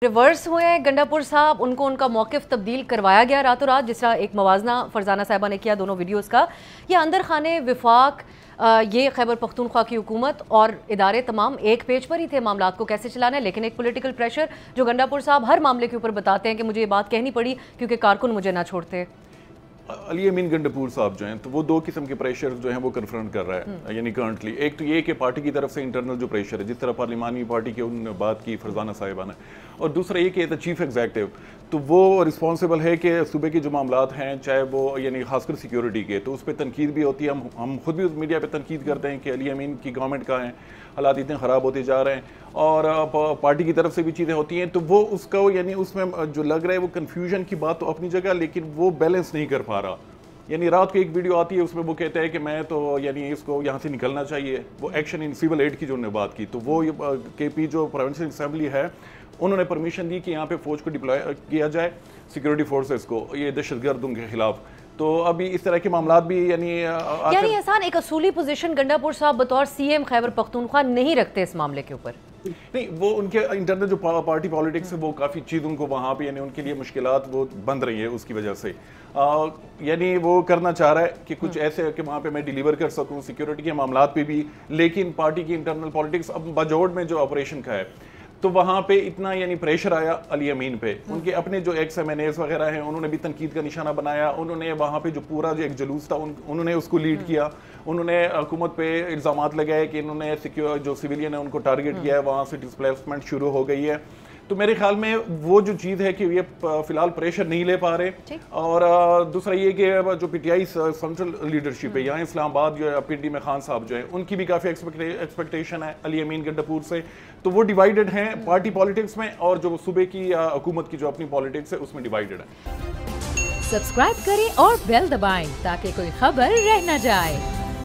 Reverse हुए हैं गंडापुर साहब, उनको उनका मौक़िफ़ तब्दील करवाया गया रातों रात, जिस तरह एक मवाजना फरजाना साहिबा ने किया दोनों वीडियोज़ का। ये अंदर खाने विफाक, ये खैबर पख्तूनख्वा की हुकूमत और इदारे तमाम एक पेज पर ही थे मामलात को कैसे चलाना है, लेकिन एक पॉलिटिकल प्रेशर जो गंडापुर साहब हर मामले के ऊपर बताते हैं कि मुझे ये बात कहनी पड़ी क्योंकि कारकुन मुझे ना छोड़ते। अली अमीन गंडापुर साहब जो हैं तो वो दो किस्म के प्रेशर जो हैं वो कन्फ्रंट कर रहा है, यानी करंटली एक तो ये कि पार्टी की तरफ से इंटरनल जो प्रेशर है, जिस तरह पार्लिमानी पार्टी की उन्होंने बात की फरजाना साहिबा ने, और दूसरा ये कि एज चीफ एग्जीक्यूटिव तो वो रिस्पॉन्सिबल है कि सूबे के जो मामलात हैं, चाहे वो यानी खासकर सिक्योरिटी के, तो उस पर तनकीद भी होती है। हम खुद भी मीडिया पे तनकीद करते हैं कि अली अमीन की गवर्नमेंट का है, हालात इतने ख़राब होते जा रहे हैं, और पार्टी की तरफ से भी चीज़ें होती हैं, तो वो उसका यानी उसमें जो लग रहा है वो कन्फ्यूजन की बात तो अपनी जगह, लेकिन वो बैलेंस नहीं कर पा रहा। यानी रात को एक वीडियो आती है, उसमें वो कहता है कि मैं तो यानी इसको यहाँ से निकलना चाहिए, वो एक्शन इन सिविल एड की जो उन्होंने बात की, तो वो केपी जो प्रोविंशियल असेंबली है उन्होंने परमिशन दी कि यहाँ पे फौज को डिप्लॉय किया जाए, सिक्योरिटी फोर्सेस को, ये दहशतगर्दों के खिलाफ। तो अभी इस तरह के मामला भी यानी एहसान एक असूली पोजीशन गंडापुर साहब बतौर सीएम खैबर पख्तूनख्वा नहीं रखते इस मामले के ऊपर। नहीं, वो उनके इंटरनल जो पार्टी पॉलिटिक्स है वो काफ़ी चीज़ उनको वहाँ पे यानी उनके लिए मुश्किलात वो बन रही है, उसकी वजह से यानी वो करना चाह रहा है कि कुछ ऐसे कि वहाँ पे मैं डिलीवर कर सकूँ सिक्योरिटी के मामलात पे भी, लेकिन पार्टी की इंटरनल पॉलिटिक्स अब बाजोड़ में जो ऑपरेशन का है तो वहाँ पे इतना यानी प्रेशर आया अली अमीन पे, उनके अपने जो एक्स MNAs वगैरह हैं उन्होंने भी तनकीद का निशाना बनाया। उन्होंने वहाँ पे जो पूरा जो एक जुलूस था उन्होंने उसको लीड किया, उन्होंने हुकूमत पे इल्ज़ामात लगाए कि इन्होंने सिक्योर जो सिविलियन है उनको टारगेट किया है, वहाँ से डिस्प्लेसमेंट शुरू हो गई है। तो मेरे ख्याल में वो जो चीज़ है कि ये फिलहाल प्रेशर नहीं ले पा रहे, और दूसरा ये कि जो PTI सेंट्रल लीडरशिप है यहाँ इस्लामाबाद जो पिंडी में खान साहब जो है उनकी भी काफ़ी एक्सपेक्टेशन है अली अमीन गंडापुर से, तो वो डिवाइडेड हैं पार्टी पॉलिटिक्स में, और जो सूबे की हुकूमत की जो अपनी पॉलिटिक्स है उसमें डिवाइडेड है। सब्सक्राइब करें और बेल दबाएं ताकि कोई खबर रह न जाए।